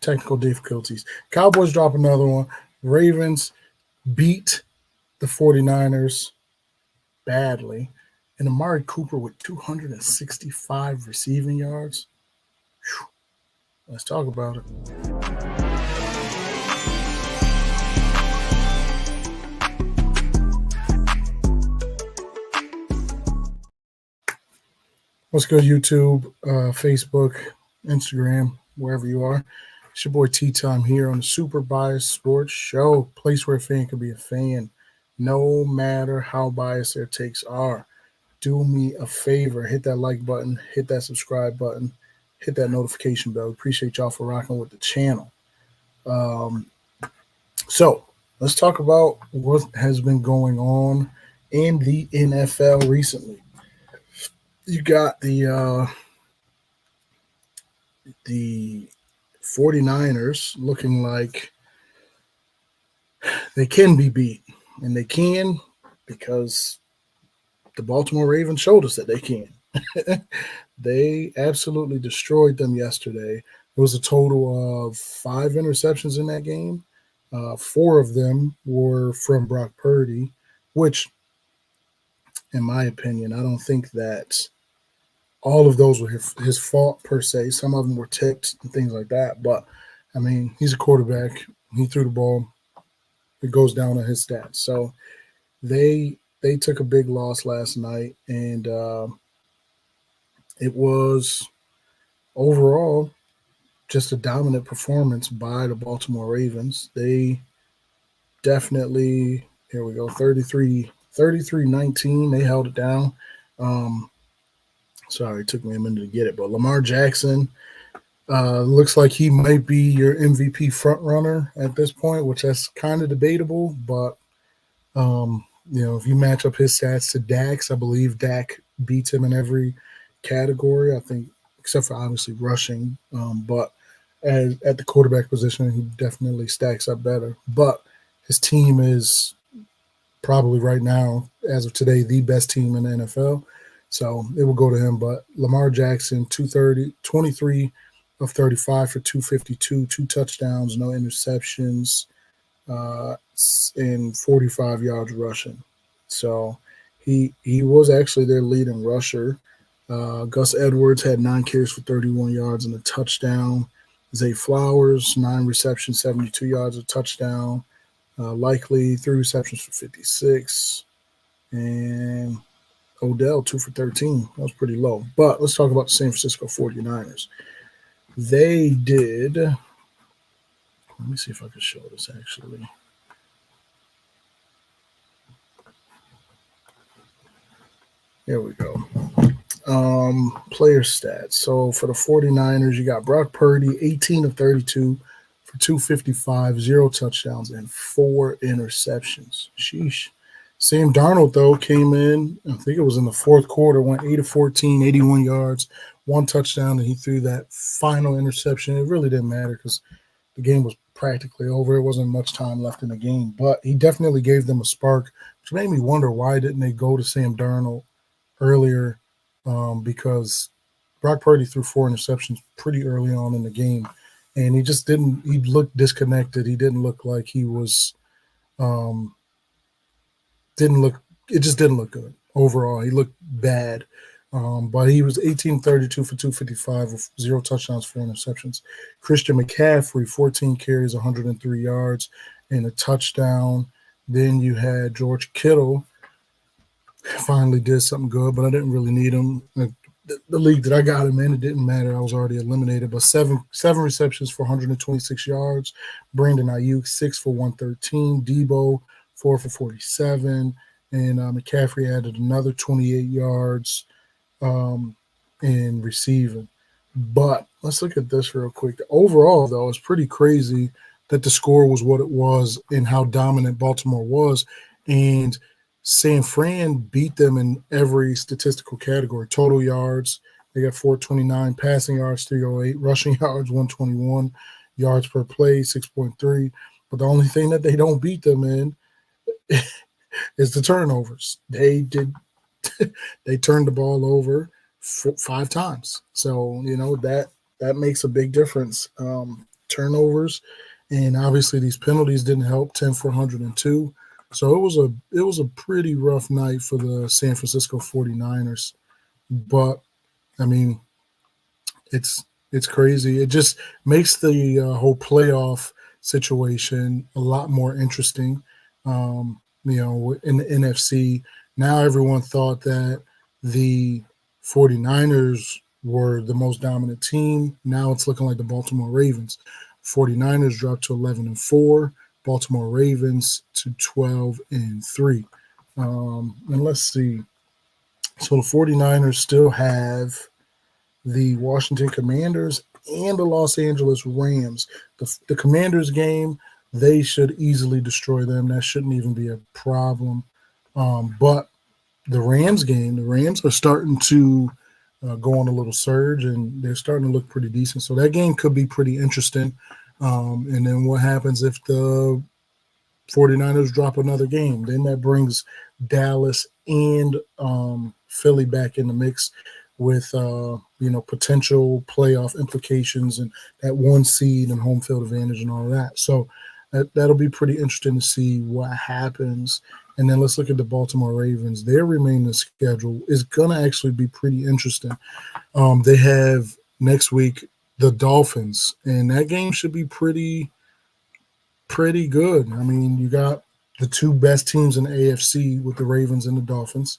Technical difficulties. Cowboys drop another one. Ravens beat the 49ers badly. And Amari Cooper with 265 receiving yards. Whew. Let's talk about it. Let's go YouTube, Facebook, Instagram, wherever you are. It's your boy T Time here on the Super Biased Sports Show, place where a fan can be a fan, no matter how biased their takes are. Do me a favor, hit that like button, hit that subscribe button, hit that notification bell. Appreciate y'all for rocking with the channel. Um, so let's talk about what has been going on in the NFL recently. You got the 49ers looking like they can be beat, and they can because the Baltimore Ravens showed us that they can. They absolutely destroyed them yesterday. It was a total of 5 interceptions in that game. Four of them were from Brock Purdy, which, in my opinion, I don't think that all of those were his fault per se. Some of them were tipped and things like that. But I mean, he's a quarterback. He threw the ball. It goes down on his stats. So they took a big loss last night, and it was overall just a dominant performance by the Baltimore Ravens. They definitely, here we go, 33-19. They held it down. Um, Sorry, it took me a minute to get it, but Lamar Jackson looks like he might be your MVP front runner at this point, which that's kind of debatable. But if you match up his stats to Dak's, I believe Dak beats him in every category. I think, except for obviously rushing. But at the quarterback position, he definitely stacks up better. But his team is probably right now, as of today, the best team in the NFL. So it will go to him. But Lamar Jackson, 23 of 35 for 252, 2 touchdowns, no interceptions, and 45 yards rushing. So he was actually their leading rusher. Gus Edwards had 9 carries for 31 yards and a touchdown. Zay Flowers, 9 receptions, 72 yards, a touchdown. Likely 3 receptions for 56. And Odell, 2 for 13. That was pretty low. But let's talk about the San Francisco 49ers. They did. Let me see if I can show this actually. Here we go. Player stats. So for the 49ers, you got Brock Purdy, 18 of 32 for 255, 0 touchdowns, and 4 interceptions. Sheesh. Sam Darnold, though, came in, I think it was in the fourth quarter, went 8 of 14, 81 yards, 1 touchdown, and he threw that final interception. It really didn't matter because the game was practically over. It wasn't much time left in the game, but he definitely gave them a spark, which made me wonder why didn't they go to Sam Darnold earlier, because Brock Purdy threw 4 interceptions pretty early on in the game, and he just didn't – he looked disconnected. He didn't look like he was it just didn't look good overall. He looked bad. But he was 18-32 for 255 with 0 touchdowns, 4 interceptions. Christian McCaffrey, 14 carries, 103 yards, and a touchdown. Then you had George Kittle, finally did something good, but I didn't really need him. The league that I got him in, it didn't matter. I was already eliminated. But seven receptions for 126 yards. Brandon Ayuk, 6 for 113. Debo, 4 for 47. And McCaffrey added another 28 yards in receiving. But let's look at this real quick. Overall, though, it's pretty crazy that the score was what it was and how dominant Baltimore was. And San Fran beat them in every statistical category. Total yards, they got 429. Passing yards, 308. Rushing yards, 121. Yards per play, 6.3. But the only thing that they don't beat them in is the turnovers. They turned the ball over 5 times. So, that that makes a big difference. Turnovers, and obviously these penalties didn't help. 10 for 102. So it was a pretty rough night for the San Francisco 49ers. But I mean, it's crazy. It just makes the whole playoff situation a lot more interesting. In the NFC, now everyone thought that the 49ers were the most dominant team. Now it's looking like the Baltimore Ravens. 49ers dropped to 11-4. Baltimore Ravens to 12-3. And let's see. So the 49ers still have the Washington Commanders and the Los Angeles Rams. The Commanders game, they should easily destroy them. That shouldn't even be a problem. But the Rams game, the Rams are starting to go on a little surge, and they're starting to look pretty decent. So that game could be pretty interesting. And then what happens if the 49ers drop another game? Then that brings Dallas and Philly back in the mix with potential playoff implications and that one seed and home field advantage and all of that. So that'll be pretty interesting to see what happens. And then let's look at the Baltimore Ravens. Their remaining schedule is going to actually be pretty interesting. They have next week the Dolphins, and that game should be pretty good. I mean, you got the two best teams in the AFC with the Ravens and the Dolphins.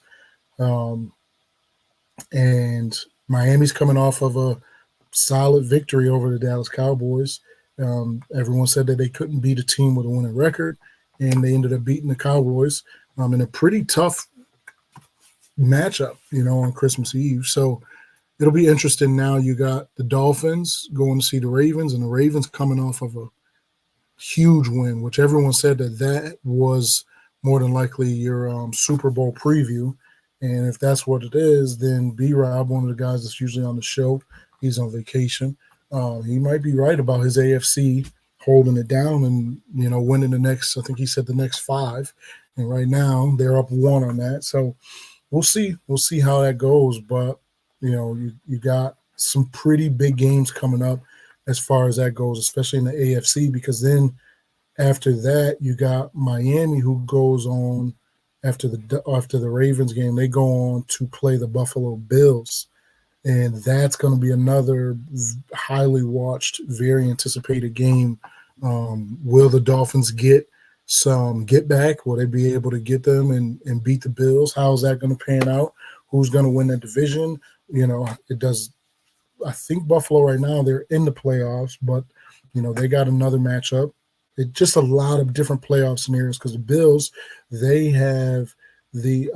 And Miami's coming off of a solid victory over the Dallas Cowboys. Everyone said that they couldn't beat a team with a winning record, and they ended up beating the Cowboys in a pretty tough matchup, on Christmas Eve. So it'll be interesting. Now you got the Dolphins going to see the Ravens, and the Ravens coming off of a huge win, which everyone said that was more than likely your Super Bowl preview. And if that's what it is, then B-Rob, one of the guys that's usually on the show, he's on vacation. He might be right about his AFC holding it down and, winning the next, I think he said the next 5. And right now they're up 1 on that. So we'll see. We'll see how that goes. But, you got some pretty big games coming up as far as that goes, especially in the AFC, because then after that, you got Miami, who goes on after the Ravens game. They go on to play the Buffalo Bills, and that's going to be another highly watched, very anticipated game. Will the Dolphins get some get back? Will they be able to get them and beat the Bills? How is that going to pan out? Who's going to win that division? It does. I think Buffalo right now, they're in the playoffs, but, they got another matchup. It's just a lot of different playoff scenarios because the Bills, they have the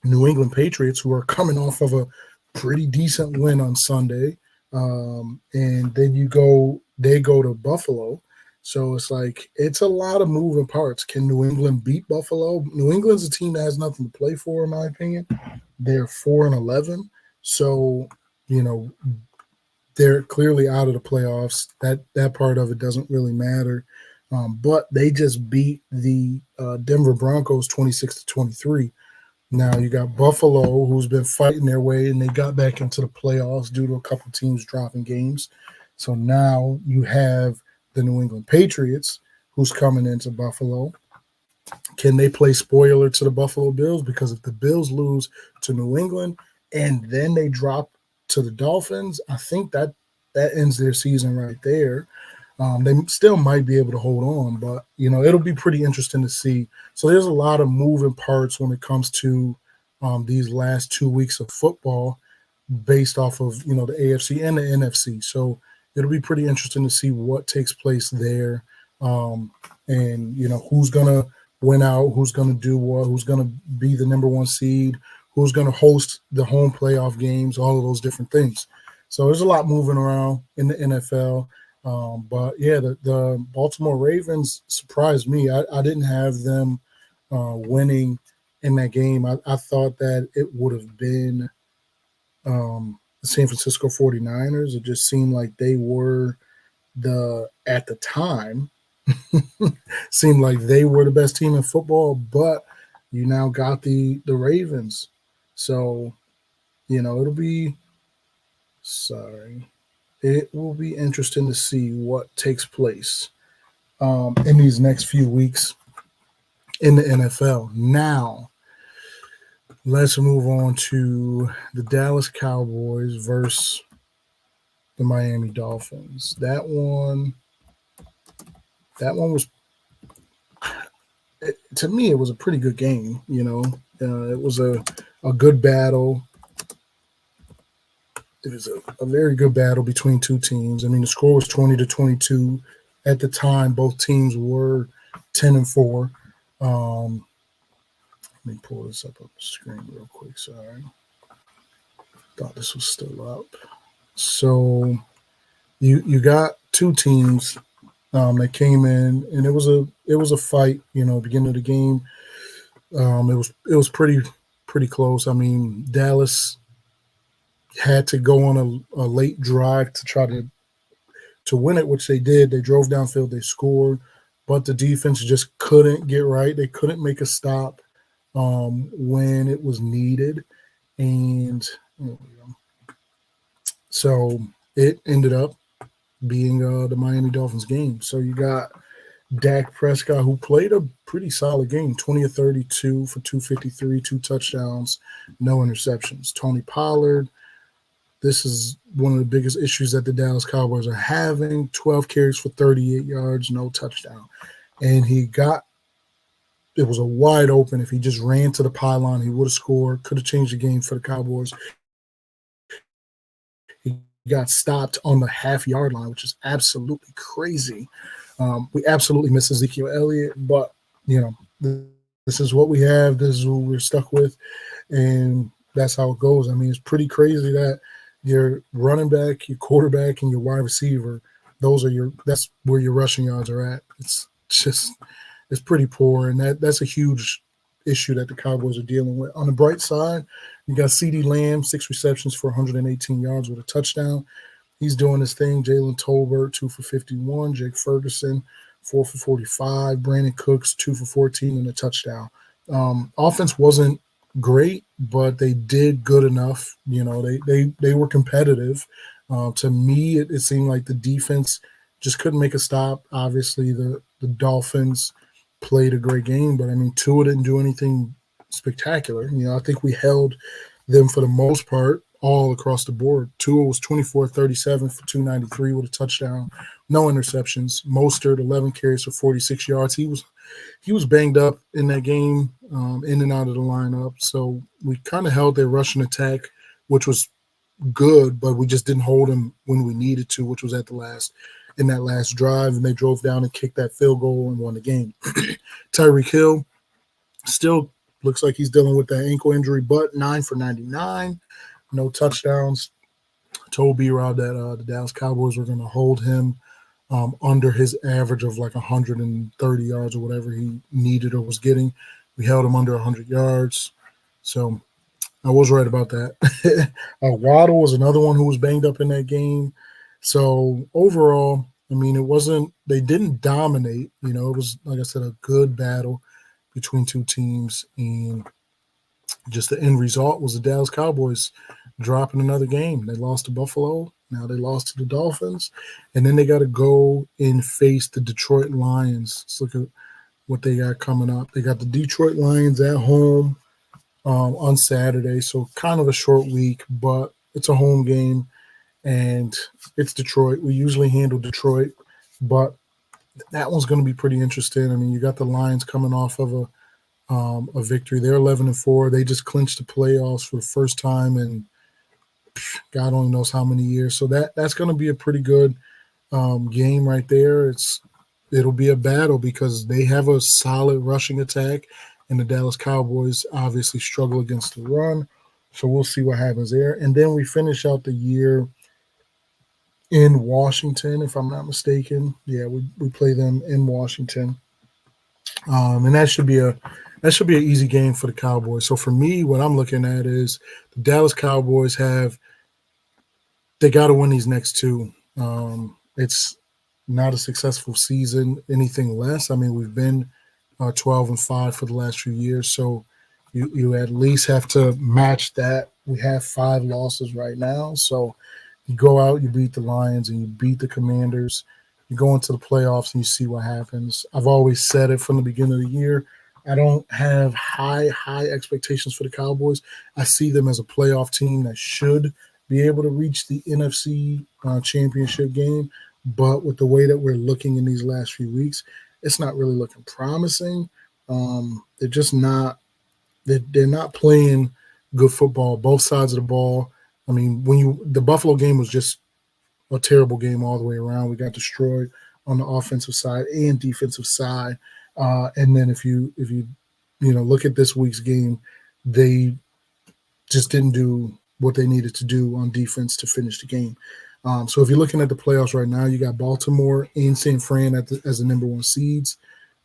New England Patriots, who are coming off of a pretty decent win on Sunday. And then they go to Buffalo. So it's like, it's a lot of moving parts. Can New England beat Buffalo? New England's a team that has nothing to play for, in my opinion. They're 4-11. So, they're clearly out of the playoffs. That part of it doesn't really matter. But they just beat the Denver Broncos 26-23. Now you got Buffalo, who's been fighting their way, and they got back into the playoffs due to a couple teams dropping games. So now you have the New England Patriots, who's coming into Buffalo. Can they play spoiler to the Buffalo Bills? Because if the Bills lose to New England and then they drop to the Dolphins, I think that ends their season right there. They still might be able to hold on, but, it'll be pretty interesting to see. So there's a lot of moving parts when it comes to these last 2 weeks of football based off of, the AFC and the NFC. So it'll be pretty interesting to see what takes place there. And, who's going to win out, who's going to do what, who's going to be the number 1 seed, who's going to host the home playoff games, all of those different things. So there's a lot moving around in the NFL. But, yeah, the Baltimore Ravens surprised me. I didn't have them winning in that game. I thought that it would have been the San Francisco 49ers. It just seemed like they were at the time, seemed like they were the best team in football, but you now got the Ravens. So, it'll be Sorry. It will be interesting to see what takes place in these next few weeks in the NFL. Now, let's move on to the Dallas Cowboys versus the Miami Dolphins. That one was, to me, it was a pretty good game. It was a good battle. It was a very good battle between two teams. I mean, the score was 20-22 at the time. Both teams were 10-4. Let me pull this up on the screen real quick. Sorry, thought this was still up. So you got two teams that came in, and it was a fight. Beginning of the game, it was pretty close. I mean, Dallas had to go on a late drive to try to win it, which they did. They drove downfield, they scored, but the defense just couldn't get right. They couldn't make a stop when it was needed, and so it ended up being the Miami Dolphins game. So you got Dak Prescott, who played a pretty solid game, 20 of 32 for 253, 2 touchdowns, no interceptions. Tony Pollard, this is one of the biggest issues that the Dallas Cowboys are having, 12 carries for 38 yards, no touchdown. And it was a wide open. If he just ran to the pylon, he would have scored, could have changed the game for the Cowboys. He got stopped on the half-yard line, which is absolutely crazy. We absolutely miss Ezekiel Elliott, but, this is what we have. This is what we're stuck with, and that's how it goes. I mean, it's pretty crazy that your running back, your quarterback, and your wide receiver, that's where your rushing yards are at. It's pretty poor, and that's a huge issue that the Cowboys are dealing with. On the bright side, you got CeeDee Lamb, 6 receptions for 118 yards with a touchdown. He's doing his thing. Jalen Tolbert, 2 for 51. Jake Ferguson, 4 for 45. Brandon Cooks, 2 for 14 and a touchdown. Offense wasn't great, but they did good enough. They were competitive. To me, it seemed like the defense just couldn't make a stop. Obviously, the Dolphins played a great game, but I mean, Tua didn't do anything spectacular. I think we held them for the most part all across the board. Tua was 24-37 for 293 with a touchdown, no interceptions. Mostert, 11 carries for 46 yards. He was banged up in that game, in and out of the lineup. So we kind of held their rushing attack, which was good, but we just didn't hold him when we needed to, which was in that last drive, and they drove down and kicked that field goal and won the game. Tyreek Hill still looks like he's dealing with that ankle injury, but 9 for 99, no touchdowns. Told B-Rob that the Dallas Cowboys were going to hold him under his average of like 130 yards or whatever he needed or was getting. We held him under 100 yards. So I was right about that. Waddle was another one who was banged up in that game. So overall, I mean, they didn't dominate. It was, like I said, a good battle between two teams. And just the end result was the Dallas Cowboys dropping another game. They lost to Buffalo. Now they lost to the Dolphins. And then they got to go and face the Detroit Lions. Let's look at what they got coming up. They got the Detroit Lions at home on Saturday. So kind of a short week, but it's a home game. And it's Detroit. We usually handle Detroit, but that one's going to be pretty interesting. I mean, you got the Lions coming off of a victory. They're 11-4. They just clinched the playoffs for the first time in God only knows how many years. So that's going to be a pretty good game right there. It'll be a battle because they have a solid rushing attack, and the Dallas Cowboys obviously struggle against the run. So we'll see what happens there. And then we finish out the year in Washington, if I'm not mistaken. Yeah, we play them in Washington. And that should be an easy game for the Cowboys. So for me, what I'm looking at is the Dallas Cowboys they got to win these next two. It's not a successful season, anything less. I mean, we've been 12-5 for the last few years. So you at least have to match that. We have 5 losses right now. So You go out, you beat the Lions, and you beat the Commanders. You go into the playoffs and you see what happens. I've always said it from the beginning of the year. I don't have high expectations for the Cowboys. I see them as a playoff team that should be able to reach the NFC championship game. But with the way that we're looking in these last few weeks, it's not really looking promising. They're just not. They're not playing good football. Both sides of the ball. I mean, the Buffalo game was just a terrible game all the way around. We got destroyed on the offensive side and defensive side. And then if you look at this week's game, they just didn't do what they needed to do on defense to finish the game. So if you're looking at the playoffs right now, you got Baltimore and San Fran as the number one seeds.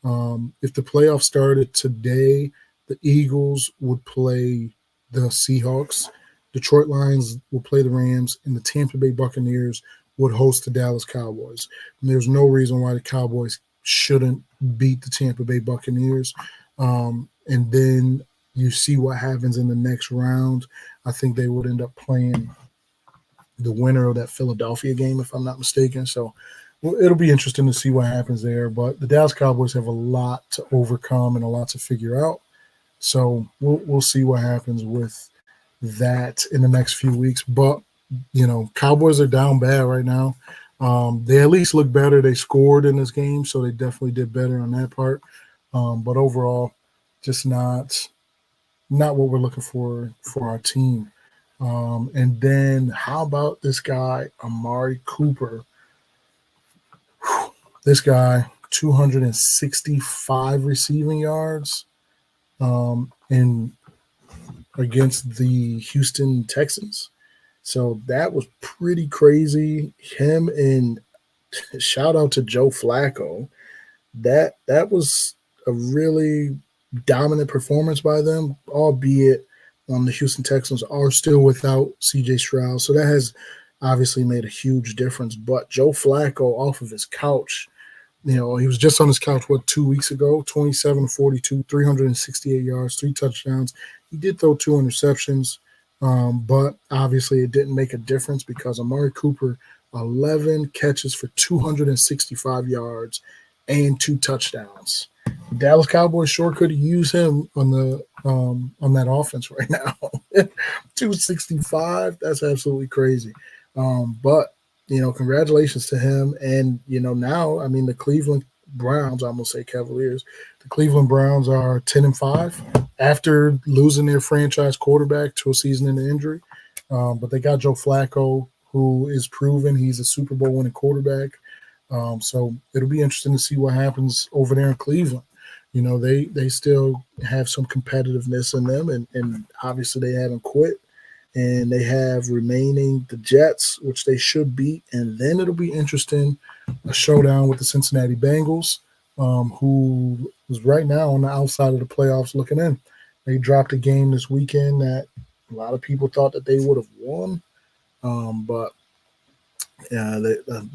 If the playoffs started today, the Eagles would play the Seahawks. Detroit Lions will play the Rams, and the Tampa Bay Buccaneers would host the Dallas Cowboys. And there's no reason why the Cowboys shouldn't beat the Tampa Bay Buccaneers. And then you see what happens in the next round. I think they would end up playing the winner of that Philadelphia game, if I'm not mistaken. So it'll be interesting to see what happens there. But the Dallas Cowboys have a lot to overcome and a lot to figure out. So we'll see what happens with that in the next few weeks. But, Cowboys are down bad right now. They at least look better. They scored in this game, so they definitely did better on that part. But overall, just not what we're looking for our team. And then how about this guy, Amari Cooper? This guy, 265 receiving yards in against the Houston Texans. So that was pretty crazy. Him and shout out to Joe Flacco. That was a really dominant performance by them, albeit the Houston Texans are still without C.J. Stroud. So that has obviously made a huge difference. But Joe Flacco off of his couch, he was just on his couch, 2 weeks ago, 27-42, 368 yards, 3 touchdowns. He did throw 2 interceptions, but obviously it didn't make a difference because Amari Cooper, 11 catches for 265 yards and 2 touchdowns. The Dallas Cowboys sure could use him on that offense right now. 265, that's absolutely crazy. But congratulations to him. And now, I mean, the Cleveland Browns, I almost say Cavaliers. The Cleveland Browns are 10-5 after losing their franchise quarterback to a season-ending injury. But they got Joe Flacco, who is proven he's a Super Bowl winning quarterback. So it'll be interesting to see what happens over there in Cleveland. They still have some competitiveness in them, and obviously they haven't quit. And they have remaining the Jets, which they should beat. And then it'll be interesting, a showdown with the Cincinnati Bengals, who is right now on the outside of the playoffs looking in. They dropped a game this weekend that a lot of people thought that they would have won. But I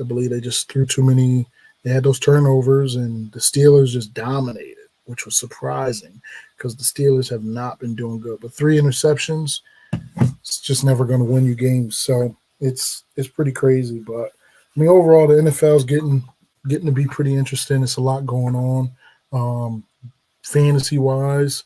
believe they just threw too many. They had those turnovers, and the Steelers just dominated, which was surprising because the Steelers have not been doing good. But 3 interceptions, it's just never going to win you games. So it's pretty crazy. But I mean, overall, the NFL is getting to be pretty interesting. It's a lot going on. Fantasy wise,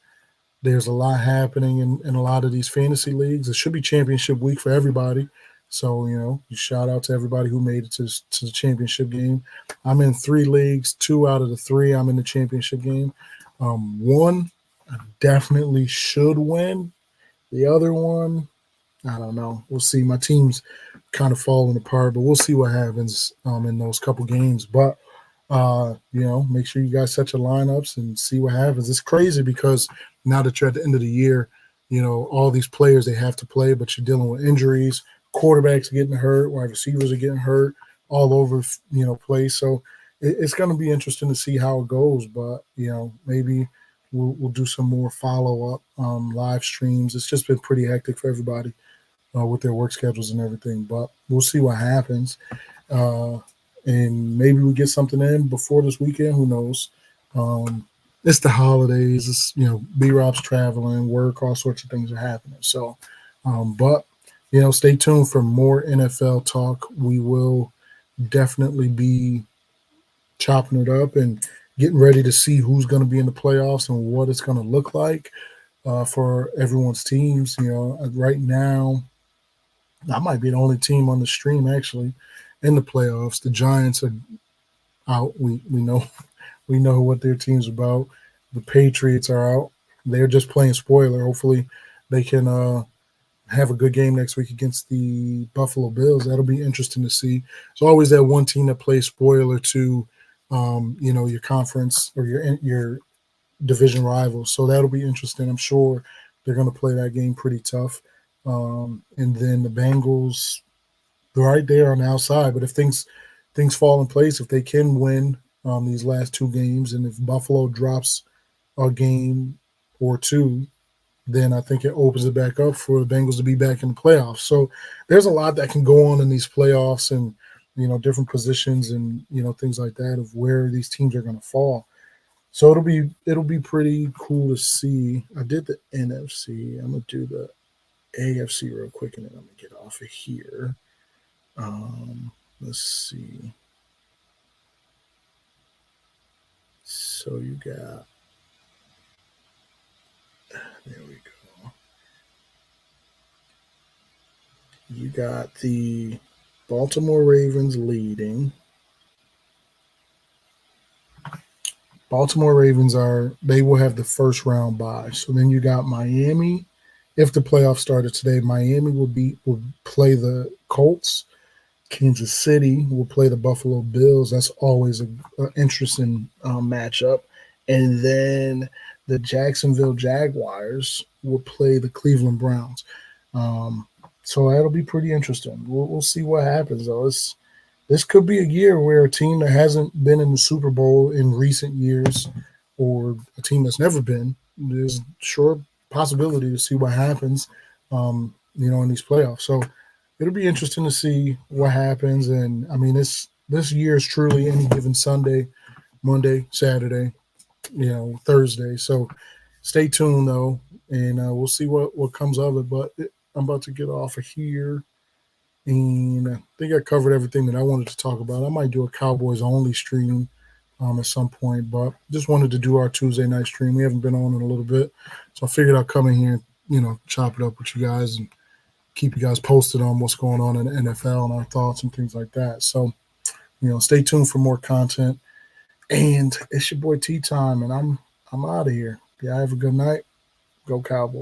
there's a lot happening in a lot of these fantasy leagues. It should be championship week for everybody. So, you shout out to everybody who made it to the championship game. I'm in 3 leagues. 2 out of the 3, I'm in the championship game. 1, I definitely should win. The other one, I don't know. We'll see. My team's kind of falling apart, but we'll see what happens in those couple games. But, make sure you guys set your lineups and see what happens. It's crazy because now that you're at the end of the year, all these players, they have to play, but you're dealing with injuries. Quarterbacks are getting hurt, wide receivers are getting hurt all over, place. So it's going to be interesting to see how it goes. But, maybe we'll do some more follow-up live streams. It's just been pretty hectic for everybody with their work schedules and everything. But we'll see what happens. And maybe we get something in before this weekend. Who knows? It's the holidays. It's, B-Rob's traveling, work, all sorts of things are happening. So, but Stay tuned for more NFL talk. We will definitely be chopping it up and getting ready to see who's going to be in the playoffs and what it's going to look like for everyone's teams. Right now, I might be the only team on the stream actually in the playoffs. The Giants are out. We know we know what their team's about. The Patriots are out. They're just playing spoiler. Hopefully, they can have a good game next week against the Buffalo Bills. That'll be interesting to see. There's always that one team that plays spoiler to, your conference or your division rivals. So that'll be interesting. I'm sure they're going to play that game pretty tough. And then the Bengals, they're right there on the outside. But if things fall in place, if they can win these last two games, and if Buffalo drops a game or two, then I think it opens it back up for the Bengals to be back in the playoffs. So there's a lot that can go on in these playoffs, and different positions and things like that of where these teams are going to fall. So it'll be pretty cool to see. I did the NFC. I'm gonna do the AFC real quick, and then I'm gonna get off of here. Let's see. So you got, there we go. You got the Baltimore Ravens leading. Baltimore Ravens they will have the first round bye. So then you got Miami. If the playoffs started today, Miami will play the Colts. Kansas City will play the Buffalo Bills. That's always an interesting matchup. And then the Jacksonville Jaguars will play the Cleveland Browns. So that'll be pretty interesting. We'll see what happens, though. This could be a year where a team that hasn't been in the Super Bowl in recent years, or a team that's never been, there's sure possibility to see what happens, in these playoffs. So it'll be interesting to see what happens. And I mean, this year is truly any given Sunday, Monday, Saturday, Thursday. So stay tuned though, and we'll see what comes of it. But I'm about to get off of here, and I think I covered everything that I wanted to talk about. I might do a Cowboys only stream at some point, but just wanted to do our Tuesday night stream. We haven't been on in a little bit, so I figured I'd come in here and chop it up with you guys and keep you guys posted on what's going on in the NFL and our thoughts and things like that. So, stay tuned for more content. And it's your boy T Time, and I'm out of here. Yeah, have a good night. Go Cowboys.